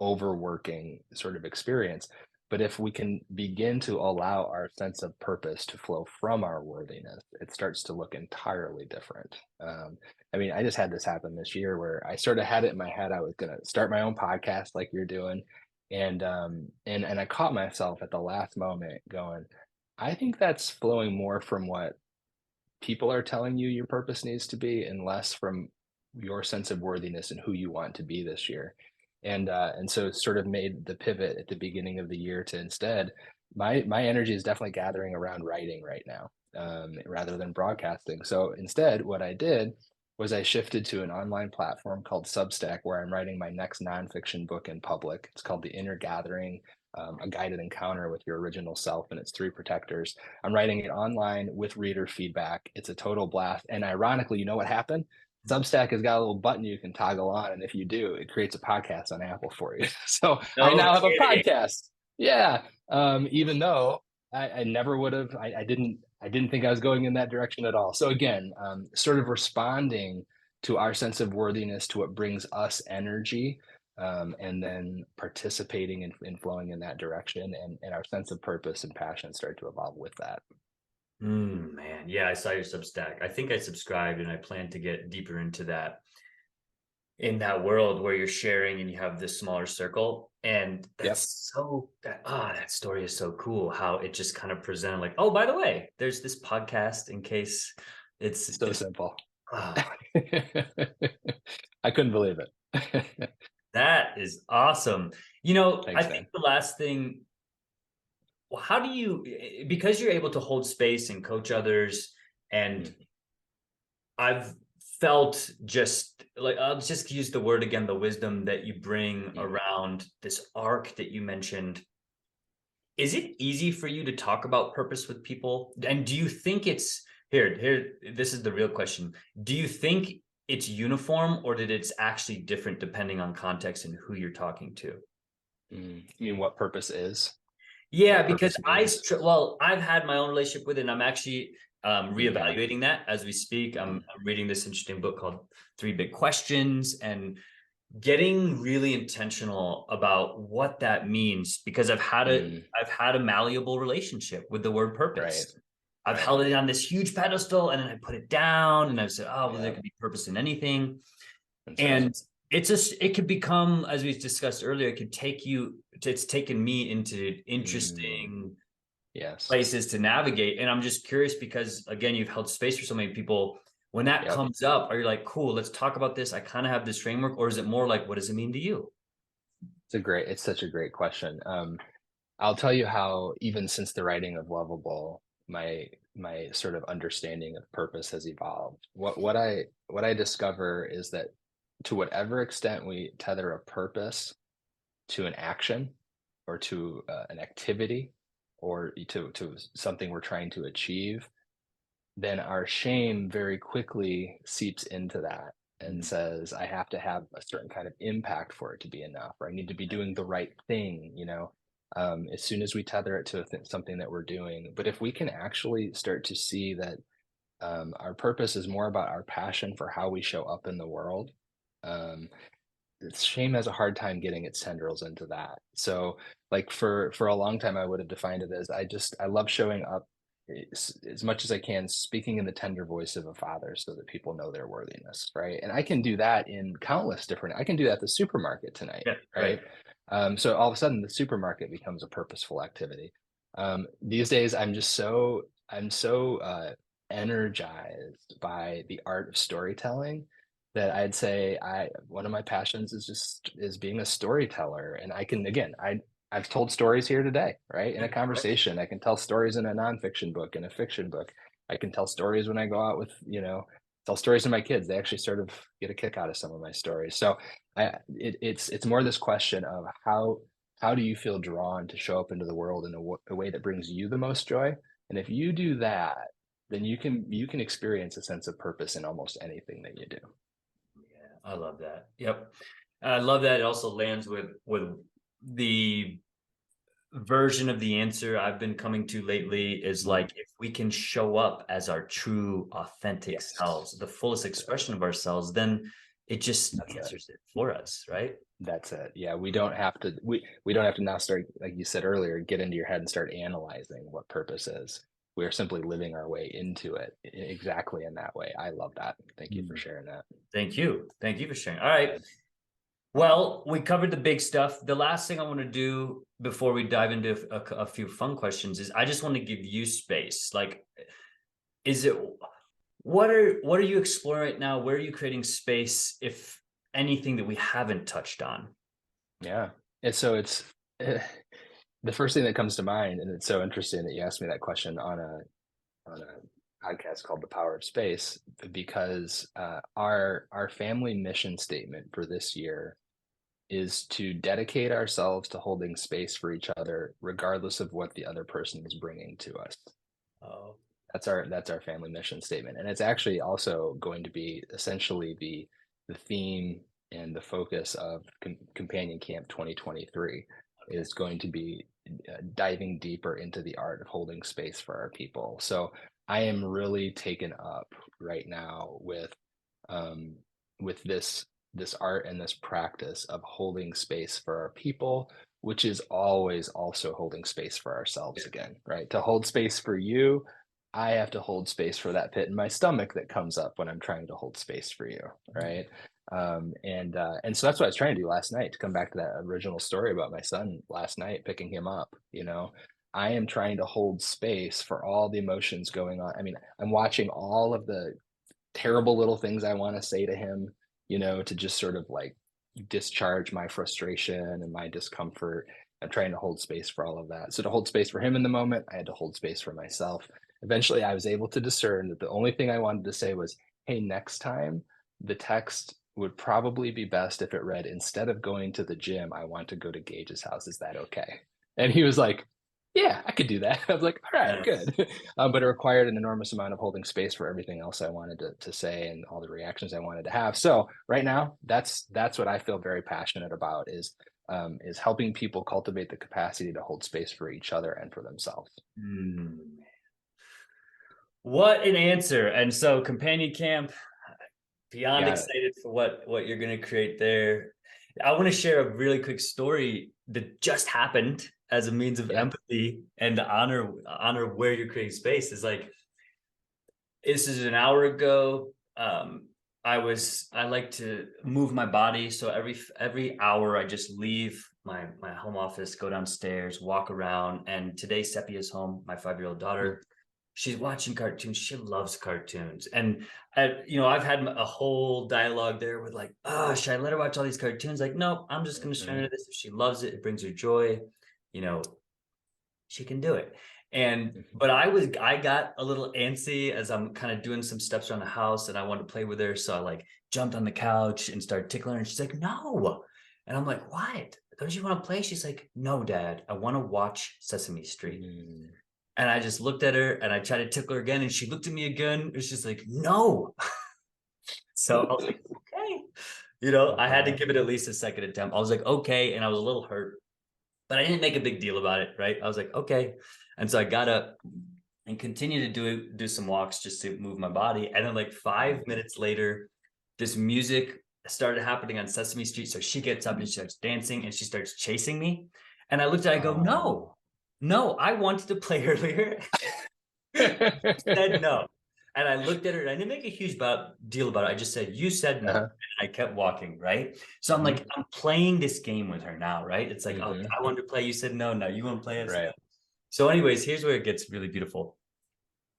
overworking sort of experience. But if we can begin to allow our sense of purpose to flow from our worthiness, it starts to look entirely different. I mean, I just had this happen this year where I sort of had it in my head I was going to start my own podcast like you're doing, and I caught myself at the last moment going, I think that's flowing more from what people are telling you your purpose needs to be and less from your sense of worthiness and who you want to be this year. And so it sort of made the pivot at the beginning of the year to instead my energy is definitely gathering around writing right now. rather than broadcasting. So instead, what I did was I shifted to an online platform called Substack, where I'm writing my next nonfiction book in public. It's called The Inner Gathering, a guided encounter with your original self, and it's three protectors. I'm writing it online with reader feedback. It's a total blast. And ironically, you know what happened? Substack has got a little button you can toggle on, and if you do, it creates a podcast on Apple for you. So I No now have a kidding. podcast. Yeah, even though I never would have, I didn't think I was going in that direction at all. So again, sort of responding to our sense of worthiness, to what brings us energy, and then participating in flowing in that direction, and our sense of purpose and passion start to evolve with that. Man, yeah, I saw your Substack. I think I subscribed, and I plan to get deeper into that, in that world where you're sharing and you have this smaller circle. And Yep, that story is so cool, how it just kind of presented like, oh, by the way, there's this podcast in case so it's simple. ah, I couldn't believe it. that is awesome. I Thanks, think man. the last thing, well, how do you, because you're able to hold space and coach others, and Mm, I've felt, just like, I'll just use the word again, the wisdom that you bring mm, around this arc that you mentioned. Is it easy for you to talk about purpose with people? And do you think it's this is the real question. Do you think it's uniform, or did it's actually different depending on context and who you're talking to? You mean what purpose is? Yeah, What because purpose means? I've had my own relationship with it, and I'm actually Okay. reevaluating that as we speak. Mm, I'm reading this interesting book called Three Big Questions, and getting really intentional about what that means, because mm, I've had a malleable relationship with the word right, purpose. I've right. held it on this huge pedestal, and then I put it down, and I've said, oh, well, there Yeah, could be purpose in anything. that's right. And it could become, as we discussed earlier, it's taken me into Mm, interesting yes. places to navigate. And I'm just curious, because again, you've held space for so many people. When that Yep. comes up, are you like, cool, let's talk about this? I kind of have this framework, or is it more like, what does it mean to you? It's such a great question. I'll tell you how even since the writing of Lovable, my sort of understanding of purpose has evolved. What I discover is that to whatever extent we tether a purpose to an action or to an activity or to something we're trying to achieve, then our shame very quickly seeps into that and Mm, says, I have to have a certain kind of impact for it to be enough, or I need to be doing the right thing, as soon as we tether it to something that we're doing. But if we can actually start to see that our purpose is more about our passion for how we show up in the world, um, shame has a hard time getting its tendrils into that. So, like for a long time, I would have defined it as I love showing up as much as I can, speaking in the tender voice of a father, so that people know their worthiness, right? And I can do that in countless different. I can do that at the supermarket tonight, yeah, right. right? So all of a sudden, the supermarket becomes a purposeful activity. These days, I'm so energized by the art of storytelling that I'd say I one of my passions is being a storyteller, and I can again I've told stories here today, right? In Yeah, a right. conversation, I can tell stories in a nonfiction book, in a fiction book. I can tell stories when I go out with tell stories to my kids. They actually sort of get a kick out of some of my stories. So it's more this question of how do you feel drawn to show up into the world in a way that brings you the most joy? And if you do that, then you can experience a sense of purpose in almost anything that you do. Yeah, I love that. Yep. I love that it also lands with the version of the answer I've been coming to lately, is Mm, like, if we can show up as our true, authentic yes, selves, the fullest that's it. expression of ourselves, then it just That's it. answers it for us, right? That's it. Yeah, we don't have to now start, like you said earlier, get into your head and start analyzing what purpose is. We are simply living our way into it exactly in that way. I love that. Thank you for Mm. sharing that. Thank you. Thank you for sharing. All right. Well, we covered the big stuff. The last thing I want to do before we dive into a few fun questions is, I just want to give you space. Like, is it, what are you exploring right now? Where are you creating space, if anything, that we haven't touched on? Yeah. And so it's the first thing that comes to mind, and it's so interesting that you asked me that question on on a podcast called The Power of Space because our family mission statement for this year is to dedicate ourselves to holding space for each other, regardless of what the other person is bringing to us. Oh, That's our family mission statement, and it's actually also going to be essentially the theme and the focus of Companion Camp 2023 okay. is going to be diving deeper into the art of holding space for our people. So I am really taken up right now um, with this art and this practice of holding space for our people, which is always also holding space for ourselves again, right? To hold space for you, I have to hold space for that pit in my stomach that comes up when I'm trying to hold space for you, right? And so that's what I was trying to do last night, to come back to that original story about my son last night, picking him up, you know. I am trying to hold space for all the emotions going on. I mean, I'm watching all of the terrible little things I want to say to him, you know, to just sort of like discharge my frustration and my discomfort. I'm trying to hold space for all of that. So to hold space for him in the moment, I had to hold space for myself. Eventually, I was able to discern that the only thing I wanted to say was, hey, next time the text would probably be best if it read, instead of going to the gym, I want to go to Gage's house. Is that okay? And he was like, yeah, I could do that. I was like, all right, Nice. good. But it required an enormous amount of holding space for everything else I wanted to say and all the reactions I wanted to have. So right now, that's what I feel very passionate about is helping people cultivate the capacity to hold space for each other and for themselves. Hmm. What an answer. And so companion camp, beyond Got it. excited for what you're going to create there. I want to share a really quick story that just happened as a means of Yeah. empathy and to honor where you're creating space. Is like, this is an hour ago. I like to move my body, so every hour I just leave my home office, go downstairs, walk around. And today Sepia's home, my 5-year-old Mm, daughter. She's watching cartoons. She loves cartoons. And I've had a whole dialogue there with like, oh, should I let her watch all these cartoons? Like, no, I'm just gonna surrender mhm, to this. If she loves it, it brings her joy, you know, she can do it. And mhm. but I got a little antsy as I'm kind of doing some steps around the house and I wanted to play with her. So I like jumped on the couch and started tickling her. And she's like, no. And I'm like, what? Don't you want to play? She's like, no, Dad, I want to watch Sesame Street. Mm, And I just looked at her and I tried to tickle her again. And she looked at me again. It's just like, no. So I was like, okay. I had to uh-huh. give it at least a second attempt. I was like, okay. And I was a little hurt, but I didn't make a big deal about it, right? I was like, okay. And so I got up and continued to do some walks just to move my body. And then like 5 minutes later, this music started happening on Sesame Street. So she gets up and she starts dancing and she starts chasing me. And I looked at her, I go, no, Oh. no, I wanted to play earlier. Said no. And I looked at her and I didn't make a huge deal about it. I just said, you said no. Uh-huh. And I kept walking, right? So I'm Mhm, like, I'm playing this game with her now, right? It's like, oh, mhm. I wanted to play. You said no. Now you want to play? I said no. Right. So, anyways, here's where it gets really beautiful.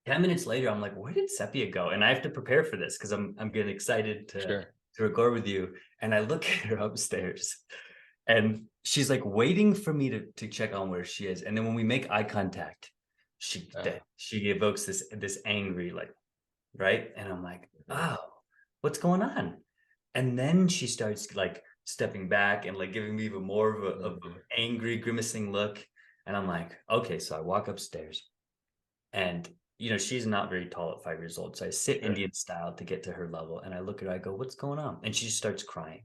10 minutes later, I'm like, where did Sepia go? And I have to prepare for this because I'm getting excited Sure. to record with you. And I look at her upstairs and she's like waiting for me to check on where she is. And then when we make eye contact, Uh, she evokes this angry, like, right? And I'm like, mhm, oh, what's going on? And then she starts like stepping back and like giving me even more of mhm. a angry, grimacing look. And I'm like, okay. So I walk upstairs and she's not very tall at 5 years old. So I sit Sure. Indian style to get to her level. And I look at her, I go, what's going on? And she just starts crying.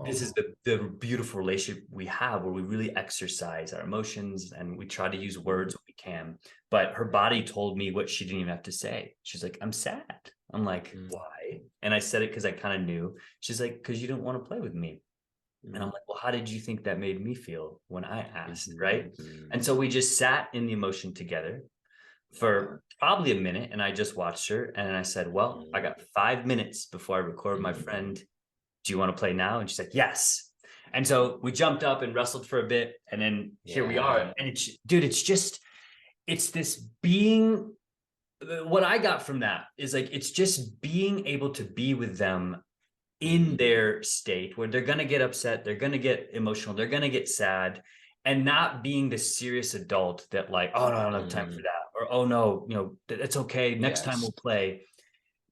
This is Oh. the beautiful relationship we have where we really exercise our emotions and we try to use Mhm, words when we can. But her body told me what she didn't even have to say. She's like, I'm sad. I'm like, mm, why? And I said it because I kind of knew. She's like, because you didn't want to play with me. And I'm mm, like, well, how did you think that made me feel when I asked? mhm, Right. And mhm. so we just sat in the emotion together Uh-huh. for probably a minute and I just watched her and I said, well, I Mhm, got 5 minutes before I record my mhm, friend. Do you want to play now? And she's like, yes. And so we jumped up and wrestled for a bit. And then here we yeah. are. And dude, it's this being. What I got from that is like, it's just being able to be with them in Mhm, their state where they're going to get upset, they're going to get emotional, they're going to get sad, and not being the serious adult that like, oh no, I don't have time for mhm, that, or oh no, it's okay. Next time Yes. we'll play.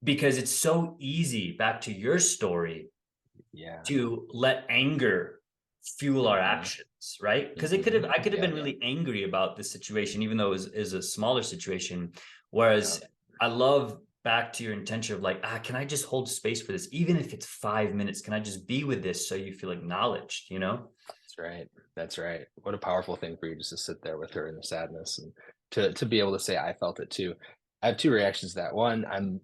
Because it's so easy, back to your story, Yeah. to let anger fuel our Hmm. actions, right? Because Hmm. I could have Yeah. been really angry about this situation, even though it is a smaller situation. Yeah. Whereas I love, back to your intention of like, can I just hold space for this, even if it's 5 minutes? Can I just be with this so you feel acknowledged? That's right. That's right. What a powerful thing for you just to sit there with her in the sadness and to be able to say, I felt it too. I have two reactions to that. One, I'm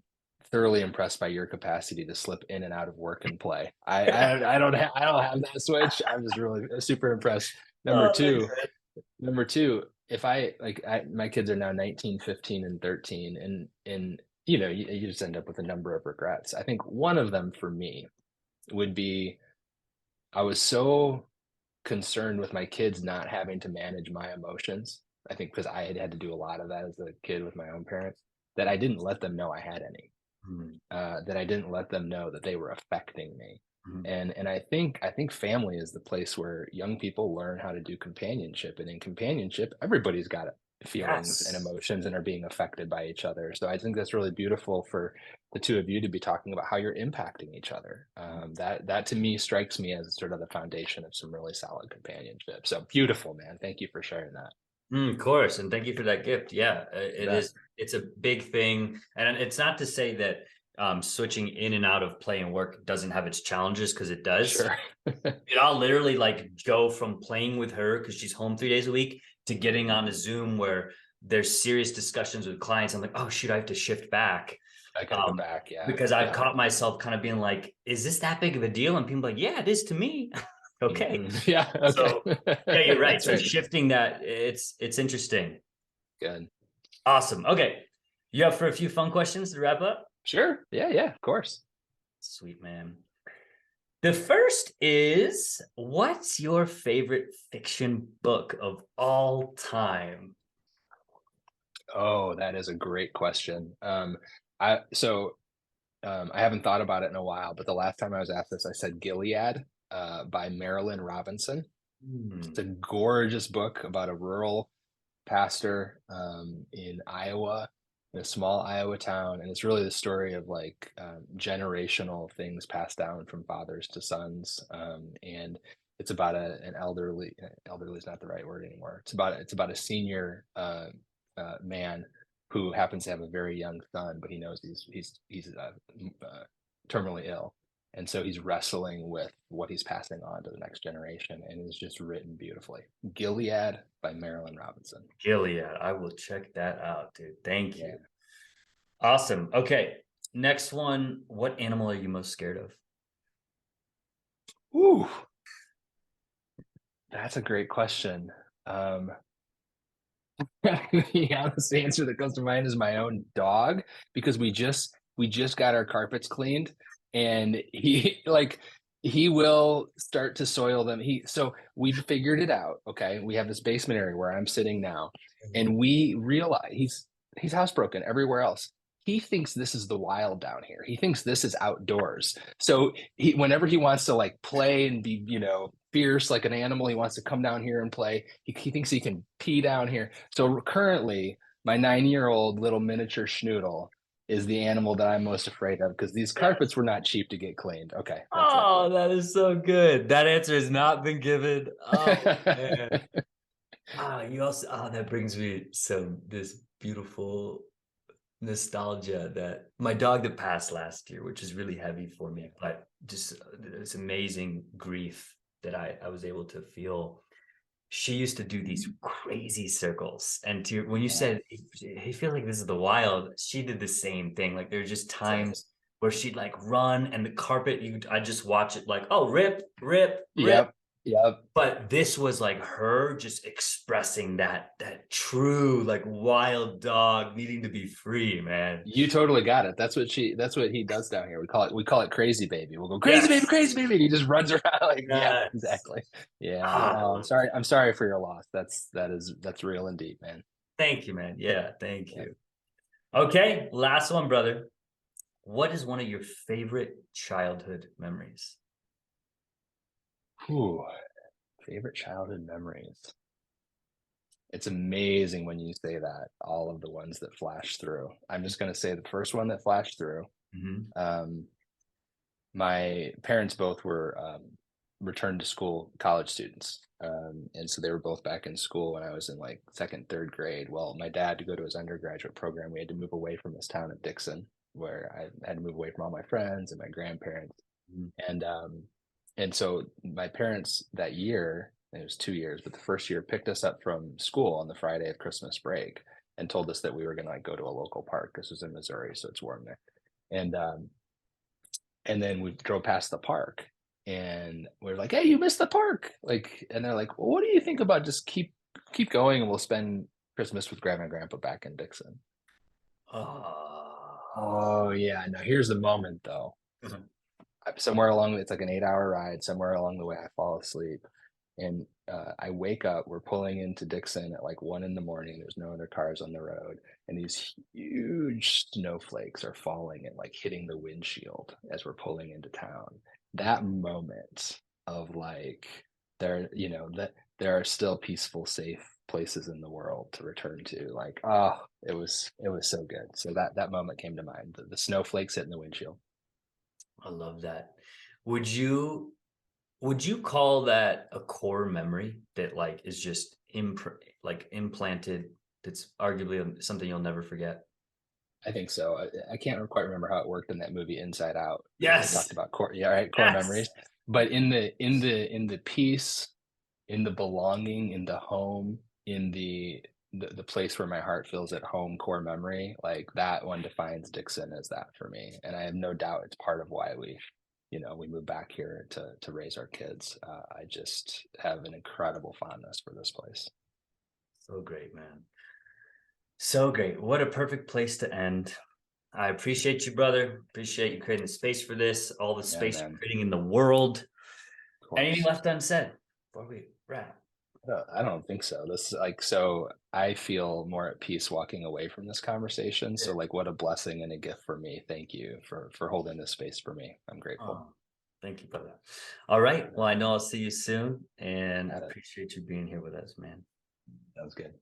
thoroughly impressed by your capacity to slip in and out of work and play. I don't have that switch. I'm just really super impressed. Number Oh, thanks, two, number two, if my kids are now 19, 15, and 13, and you just end up with a number of regrets. I think one of them for me would be I was so concerned with my kids not having to manage my emotions. I think because I had to do a lot of that as a kid with my own parents, that I didn't let them know I had any, man. that I didn't let them know that they were affecting me. Mhm. And I think family is the place where young people learn how to do companionship. And in companionship, everybody's got feelings and Yes. emotions and are being affected by each other. So I think that's really beautiful for the two of you to be talking about how you're impacting each other. That to me strikes me as sort of the foundation of some really solid companionship. So beautiful, man. Thank you for sharing that. Of course, and thank you for that gift. Yeah, You it bet. is. It's a big thing, and it's not to say that switching in and out of play and work doesn't have its challenges, because it does. Sure. I'll literally like go from playing with her because she's home 3 days a week to getting on a Zoom where there's serious discussions with clients. I'm like, oh shoot, I have to shift back, I gotta go um, back. Yeah. because I've Yeah. caught myself kind of being like, is this that big of a deal? And people are like, yeah, it is to me. Okay, Yeah. Okay. so yeah, you're right. That's So right. shifting that, it's interesting. Good. Awesome. Okay. You up for a few fun questions to wrap up? Sure. Yeah. Yeah. Of course. Sweet, man. The first is, what's your favorite fiction book of all time? Oh, that is a great question. I so I haven't thought about it in a while, but the last time I was asked this, I said Gilead by Marilyn Robinson. It's Hmm. a gorgeous book about a rural pastor in Iowa, in a small Iowa town, and it's really the story of like generational things passed down from fathers to sons, and it's about an elderly is not the right word anymore. It's about a senior man who happens to have a very young son, but he knows he's terminally ill, and so he's wrestling with what he's passing on to the next generation, and it's just written beautifully. Gilead by Marilyn Robinson. Gilead. I will check that out, dude. Thank Yeah. you. Awesome. Okay. Next one. What animal are you most scared of? Ooh, that's a great question. Um, the honest answer that comes to mind is my own dog because we just got our carpets cleaned and he like he will start to soil them. So we've figured it out. Okay. We have this basement area where I'm sitting now, and we realize he's housebroken everywhere else. He thinks this is the wild down here. He thinks this is outdoors. So whenever he wants to like play and be, fierce like an animal, he wants to come down here and play. He thinks he can pee down here. So currently, my 9-year-old little miniature schnoodle is the animal that I'm most afraid of because these Yeah. carpets were not cheap to get cleaned. Okay, that's it. Oh, that is so good. That answer has not been given. Oh man. You also, that brings me some this beautiful nostalgia, that my dog that passed last year, which is really heavy for me, but just this amazing grief that I was able to feel. She used to do these crazy circles, and when you Yeah, said he feels like this is the wild, she did the same thing. Like there are just that's it. times where she'd like run, and the carpet, I just watch it like, oh, rip, rip, rip. Yep, yep. But this was like her just expressing that true like wild dog needing to be free, man. You totally got it. That's what he does down here. We call it crazy baby. We'll go Yes. crazy baby. And he just runs around like, yeah, Yes. exactly. Yeah. I Oh, I'm love sorry. it. I'm sorry for your loss. That's real and deep, man. Thank you, man. Yeah, thank Yeah. you. Okay, last one, brother. What is one of your favorite childhood memories? Whew. Favorite childhood memories. It's amazing when you say that, all of the ones that flash through. I'm just gonna say the first one that flashed through, Mhm. um, my parents both were, return to school college students, and so they were both back in school when I was in, like, 2nd, 3rd grade. Well, my dad, to go to his undergraduate program, we had to move away from this town of Dixon, where I had to move away from all my friends and my grandparents, Mhm. and, so my parents that year, and it was 2 years, but the first year picked us up from school on the Friday of Christmas break and told us that we were gonna, like, go to a local park. This was in Missouri, so it's warm there, and, then we drove past the park, and we're like, "Hey, you missed the park!" Like, and they're like, "Well, what do you think about just keep going, and we'll spend Christmas with grandma and grandpa back in Dixon." Oh. Oh, yeah. Now here's the moment, though. Mhm. Somewhere along it's like an 8-hour ride. Somewhere along the way, I fall asleep, and, I wake up, we're pulling into Dixon at, like, 1 in the morning, there's no other cars on the road, and these huge snowflakes are falling and, like, hitting the windshield as we're pulling into town. That moment of, like, that there are still peaceful, safe places in the world to return to, like, oh, it was so good. So that moment came to mind, the snowflakes hitting the windshield. I love that. Would you would you call that a core memory that, like, is just implanted, that's arguably, something you'll never forget? I think so. I can't quite remember how it worked in that movie Inside Out, where they Yes! talked about core, yeah, right, core Yes! memories. But in the peace, in the belonging, in the home, in the place where my heart feels at home, core memory, like that one defines Dixon as that for me. And I have no doubt it's part of why we moved back here to raise our kids. I just have an incredible fondness for this place. So great, man. So great. What a perfect place to end. I appreciate you, brother. Appreciate you creating the space for this, all the Yeah, space you're man. creating in the world. Of Anything course. left unsaid before we wrap? I don't think so. This like so I feel more at peace walking away from this conversation. Yeah. So like what a blessing and a gift for me. Thank you for holding this space for me. I'm grateful. Oh, thank you, brother. All right. Yeah, Well, I know I'll see you soon, and I got it. appreciate you being here with us, man. That was good.